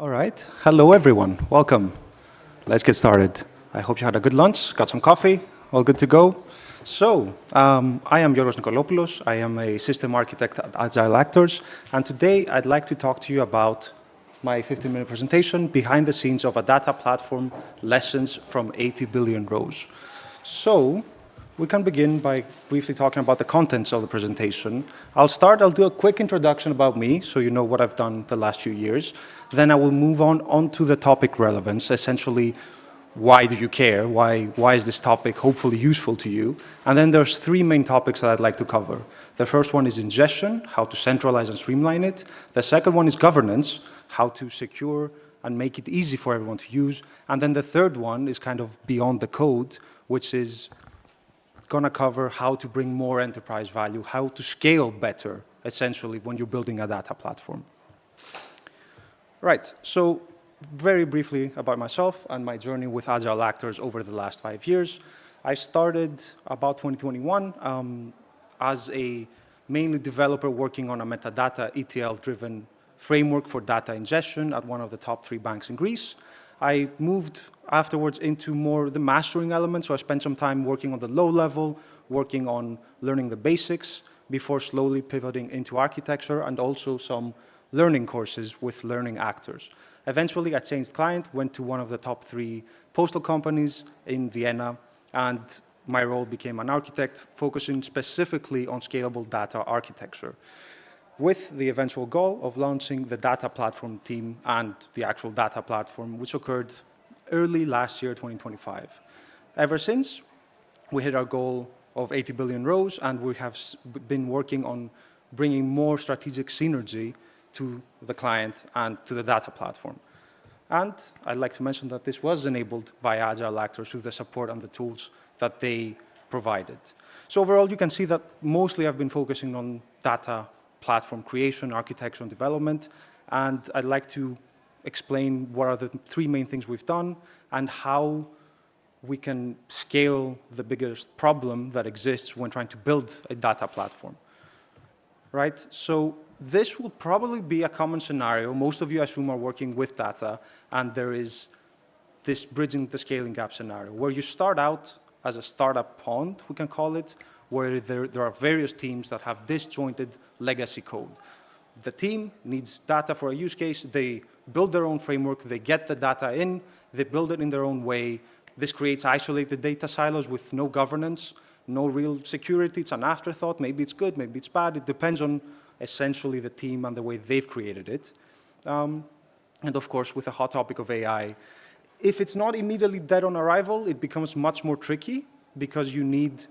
All right. Hello, everyone. Welcome. Let's get started. I hope you had a good lunch, got some coffee, all good to go. So, I am Giorgos Nikolopoulos. I am a system architect at Agile Actors, and today I'd like to talk to you about my 15-minute presentation, Behind the Scenes of a Data Platform, Lessons from 80 Billion Rows. So, we can begin by briefly talking about the contents of the presentation. I'll do a quick introduction about me, so you know what I've done the last few years. Then I will move on to the topic relevance, essentially, why do you care? Why is this topic hopefully useful to you? And then there's three main topics that I'd like to cover. The first one is ingestion, how to centralize and streamline it. The second one is governance, how to secure and make it easy for everyone to use. And then the third one is kind of beyond the code, which is going to cover how to bring more enterprise value, how to scale better, essentially, when you're building a data platform. Right, so very briefly about myself and my journey with Agile Actors over the last 5 years. I started about 2021 as a mainly developer working on a metadata ETL-driven framework for data ingestion at one of the top 3 banks in Greece. I moved afterwards into more the mastering element, so I spent some time working on the low level, working on learning the basics, before slowly pivoting into architecture and also some learning courses with learning actors. Eventually, I changed client, went to one of the top 3 postal companies in Vienna, and my role became an architect, focusing specifically on scalable data architecture, with the eventual goal of launching the data platform team and the actual data platform, which occurred early last year, 2025. Ever since, we hit our goal of 80 billion rows, and we have been working on bringing more strategic synergy to the client and to the data platform. And I'd like to mention that this was enabled by Agile Actors through the support and the tools that they provided. So overall, you can see that mostly I've been focusing on data platform creation, architecture, and development, and I'd like to explain what are the 3 main things we've done and how we can scale the biggest problem that exists when trying to build a data platform. Right? So this will probably be a common scenario. Most of you, I assume, are working with data, and there is this bridging the scaling gap scenario, where you start out as a startup pond, we can call it, where there are various teams that have disjointed legacy code. The team needs data for a use case. They build their own framework. They get the data in. They build it in their own way. This creates isolated data silos with no governance, no real security. It's an afterthought. Maybe it's good, maybe it's bad. It depends on essentially the team and the way they've created it. And of course, with the hot topic of AI, if it's not immediately dead on arrival, it becomes much more tricky because you need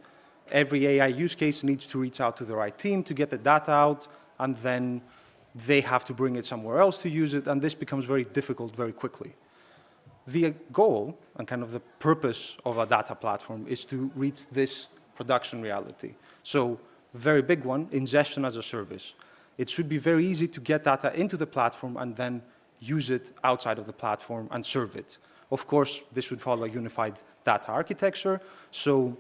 every AI use case needs to reach out to the right team to get the data out, and then they have to bring it somewhere else to use it, and this becomes very difficult very quickly. The goal and kind of the purpose of a data platform is to reach this production reality. So, very big one, ingestion as a service. It should be very easy to get data into the platform and then use it outside of the platform and serve it. Of course, this should follow a unified data architecture, so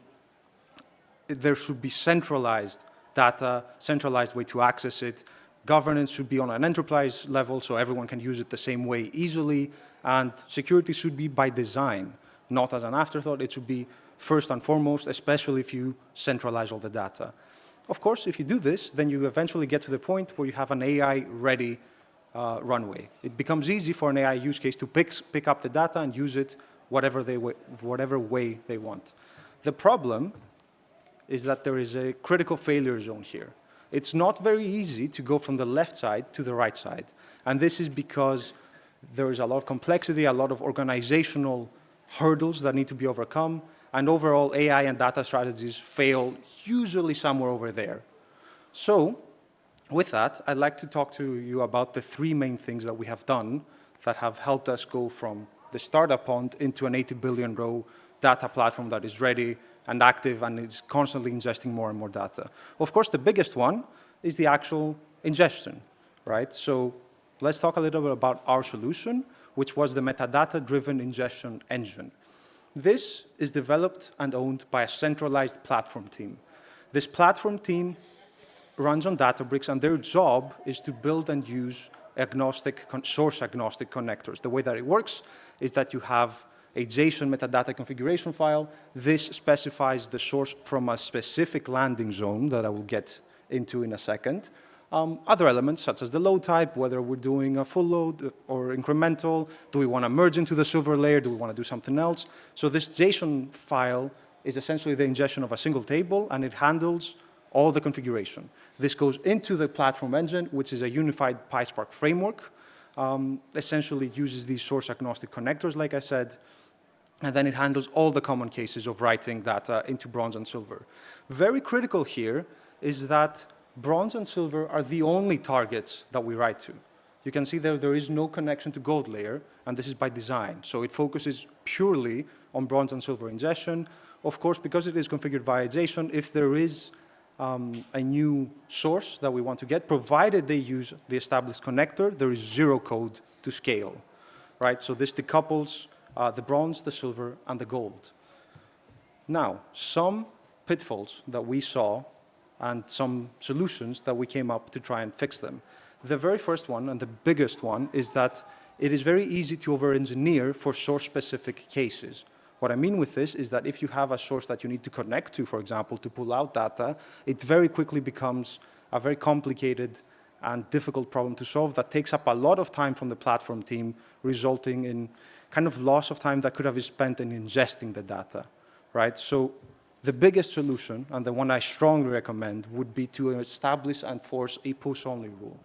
there should be centralized data, centralized way to access it. Governance should be on an enterprise level, so everyone can use it the same way easily. And security should be by design, not as an afterthought. It should be first and foremost, especially if you centralize all the data. Of course, if you do this, then you eventually get to the point where you have an AI-ready runway. It becomes easy for an AI use case to pick up the data and use it whatever way they want. The problem is that there is a critical failure zone here. It's not very easy to go from the left side to the right side. And this is because there is a lot of complexity, a lot of organizational hurdles that need to be overcome, and overall AI and data strategies fail usually somewhere over there. So, with that, I'd like to talk to you about the 3 main things that we have done that have helped us go from the startup pond into an 80 billion row data platform that is ready and active and is constantly ingesting more and more data. Of course, the biggest one is the actual ingestion, right? So let's talk a little bit about our solution, which was the metadata-driven ingestion engine. This is developed and owned by a centralized platform team. This platform team runs on Databricks, and their job is to build and use source-agnostic connectors. The way that it works is that you have a JSON metadata configuration file. This specifies the source from a specific landing zone that I will get into in a second. Other elements, such as the load type, whether we're doing a full load or incremental, do we want to merge into the silver layer, do we want to do something else? So this JSON file is essentially the ingestion of a single table, and it handles all the configuration. This goes into the platform engine, which is a unified PySpark framework. Essentially it uses these source-agnostic connectors, like I said, and then it handles all the common cases of writing data into bronze and silver. Very critical here is that bronze and silver are the only targets that we write to. You can see there is no connection to gold layer, and this is by design. So it focuses purely on bronze and silver ingestion. Of course, because it is configured via JSON, if there is a new source that we want to get, provided they use the established connector, there is zero code to scale, right? So this decouples the bronze, the silver, and the gold. Now, some pitfalls that we saw and some solutions that we came up to try and fix them. The very first one, and the biggest one, is that it is very easy to over-engineer for source-specific cases. What I mean with this is that if you have a source that you need to connect to, for example, to pull out data, it very quickly becomes a very complicated and difficult problem to solve that takes up a lot of time from the platform team, resulting in kind of loss of time that could have been spent in ingesting the data, right? So the biggest solution, and the one I strongly recommend, would be to establish and force a push-only rule.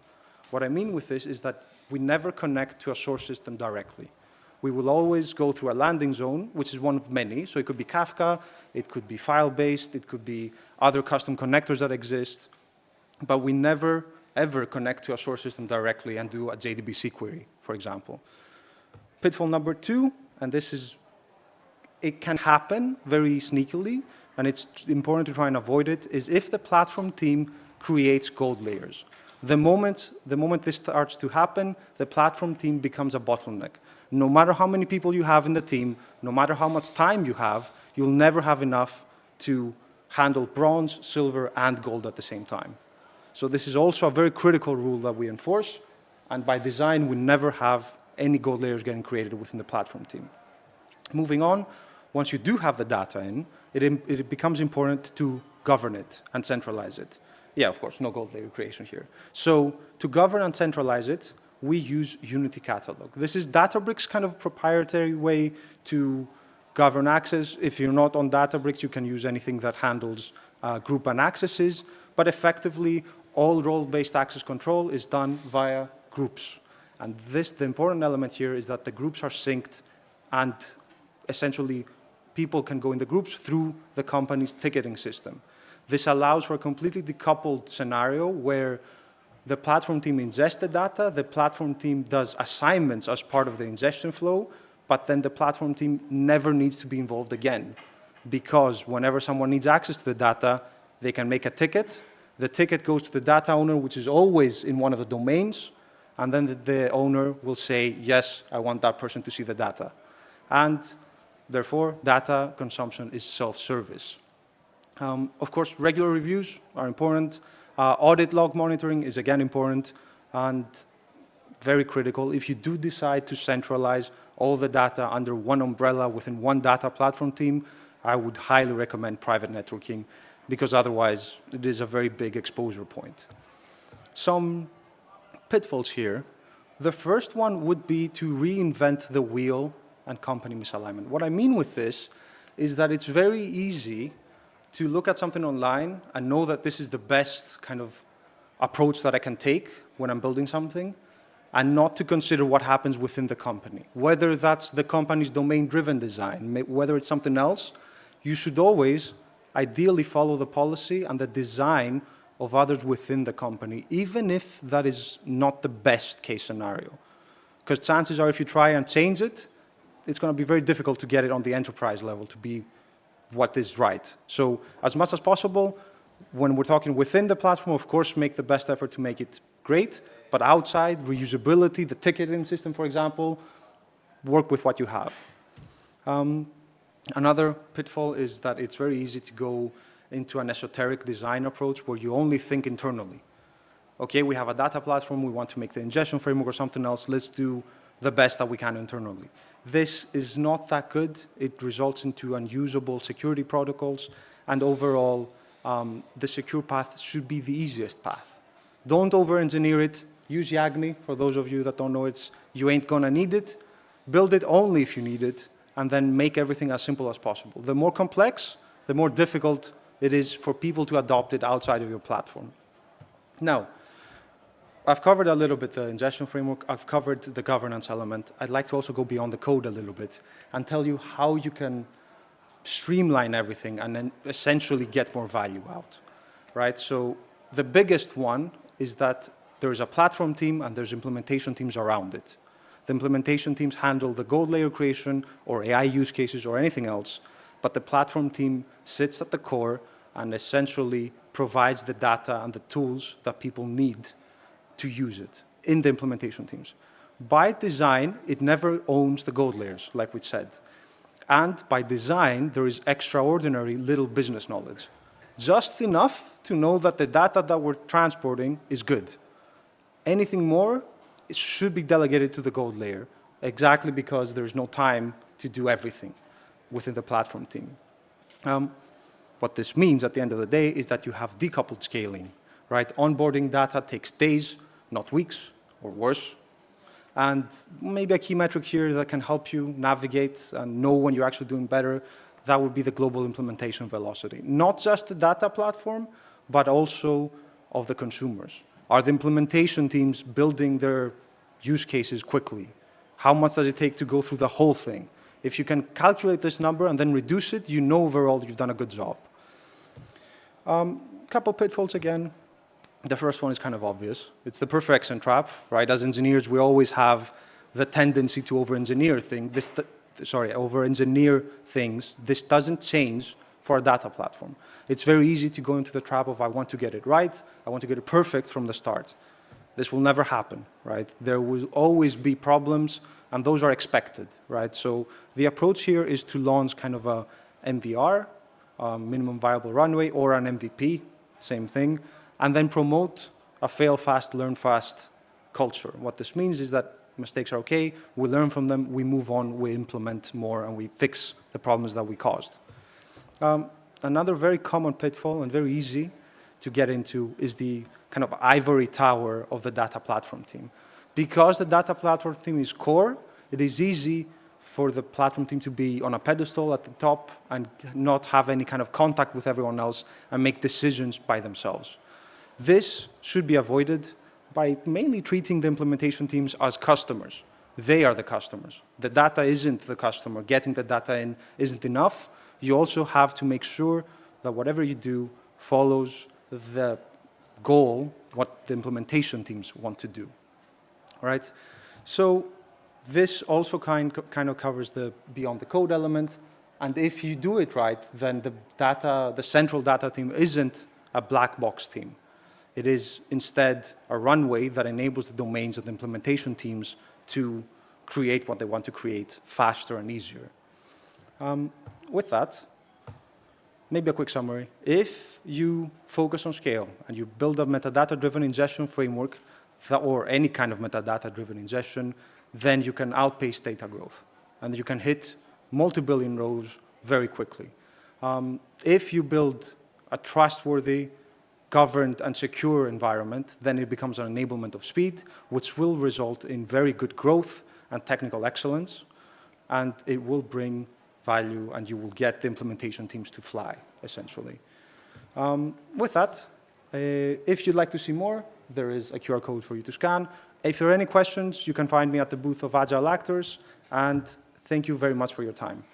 What I mean with this is that we never connect to a source system directly. We will always go through a landing zone, which is one of many. So it could be Kafka, it could be file-based, it could be other custom connectors that exist. But we never, ever connect to a source system directly and do a JDBC query, for example. Pitfall number 2, and this is, it can happen very sneakily, and it's important to try and avoid it, is if the platform team creates gold layers. The moment this starts to happen, the platform team becomes a bottleneck. No matter how many people you have in the team, no matter how much time you have, you'll never have enough to handle bronze, silver, and gold at the same time. So this is also a very critical rule that we enforce, and by design, we never have any gold layers getting created within the platform team. Moving on, once you do have the data in, it becomes important to govern it and centralize it. Yeah, of course, no gold layer creation here. So to govern and centralize it, we use Unity Catalog. This is Databricks' kind of proprietary way to govern access. If you're not on Databricks, you can use anything that handles group and accesses, but effectively, all role-based access control is done via groups. And the important element here is that the groups are synced, and essentially, people can go in the groups through the company's ticketing system. This allows for a completely decoupled scenario where the platform team ingests the data, the platform team does assignments as part of the ingestion flow, but then the platform team never needs to be involved again, because whenever someone needs access to the data, they can make a ticket. The ticket goes to the data owner, which is always in one of the domains, and then the owner will say, yes, I want that person to see the data. And therefore, data consumption is self-service. Of course, regular reviews are important. Audit log monitoring is again important and very critical. If you do decide to centralize all the data under one umbrella within one data platform team, I would highly recommend private networking, because otherwise it is a very big exposure point. Some pitfalls here. The first one would be to reinvent the wheel and company misalignment. What I mean with this is that it's very easy to look at something online and know that this is the best kind of approach that I can take when I'm building something, and not to consider what happens within the company. Whether that's the company's domain-driven design, whether it's something else, you should always ideally follow the policy and the design of others within the company, even if that is not the best case scenario. Because chances are if you try and change it, it's going to be very difficult to get it on the enterprise level to be what is right. So as much as possible, when we're talking within the platform, of course, make the best effort to make it great, but outside, reusability, the ticketing system, for example, work with what you have. Another pitfall is that it's very easy to go into an esoteric design approach where you only think internally. Okay, we have a data platform, we want to make the ingestion framework or something else, let's do the best that we can internally. This is not that good. It results into unusable security protocols, and overall, the secure path should be the easiest path. Don't over-engineer it. Use Yagni, for those of you that don't know it. You ain't gonna need it. Build it only if you need it, and then make everything as simple as possible. The more complex, the more difficult it is for people to adopt it outside of your platform. Now, I've covered a little bit the ingestion framework. I've covered the governance element. I'd like to also go beyond the code a little bit and tell you how you can streamline everything and then essentially get more value out, right? So the biggest one is that there's a platform team and there's implementation teams around it. The implementation teams handle the gold layer creation or AI use cases or anything else, but the platform team sits at the core and essentially provides the data and the tools that people need to use it in the implementation teams. By design, it never owns the gold layers, like we said. And by design, there is extraordinary little business knowledge. Just enough to know that the data that we're transporting is good. Anything more, it should be delegated to the gold layer, exactly because there's no time to do everything within the platform team. What this means at the end of the day is that you have decoupled scaling, right? Onboarding data takes days, not weeks, or worse. And maybe a key metric here that can help you navigate and know when you're actually doing better, that would be the global implementation velocity. Not just the data platform, but also of the consumers. Are the implementation teams building their use cases quickly? How much does it take to go through the whole thing? If you can calculate this number and then reduce it, you know overall you've done a good job. Couple pitfalls again. The first one is kind of obvious. It's the perfection trap, right? As engineers, we always have the tendency to over-engineer things. Over-engineer things. This doesn't change for a data platform. It's very easy to go into the trap of I want to get it right, I want to get it perfect from the start. This will never happen, right? There will always be problems, and those are expected, right? So the approach here is to launch kind of a MVR, minimum viable runway, or an MVP, same thing, and then promote a fail fast, learn fast culture. What this means is that mistakes are okay, we learn from them, we move on, we implement more, and we fix the problems that we caused. Another very common pitfall and very easy to get into is the kind of ivory tower of the data platform team. Because the data platform team is core, it is easy for the platform team to be on a pedestal at the top and not have any kind of contact with everyone else and make decisions by themselves. This should be avoided by mainly treating the implementation teams as customers. They are the customers. The data isn't the customer. Getting the data in isn't enough. You also have to make sure that whatever you do follows the goal, what the implementation teams want to do. All right? So this also kind of covers the beyond the code element. And if you do it right, then the central data team isn't a black box team. It is instead a runway that enables the domains of the implementation teams to create what they want to create faster and easier. With that, maybe a quick summary. If you focus on scale and you build a metadata-driven ingestion framework, or any kind of metadata-driven ingestion, then you can outpace data growth. And you can hit multi-billion rows very quickly. If you build a trustworthy, governed, and secure environment, then it becomes an enablement of speed, which will result in very good growth and technical excellence. And it will bring value, and you will get the implementation teams to fly, essentially. With that, if you'd like to see more, there is a QR code for you to scan. If there are any questions, you can find me at the booth of Agile Actors, and thank you very much for your time.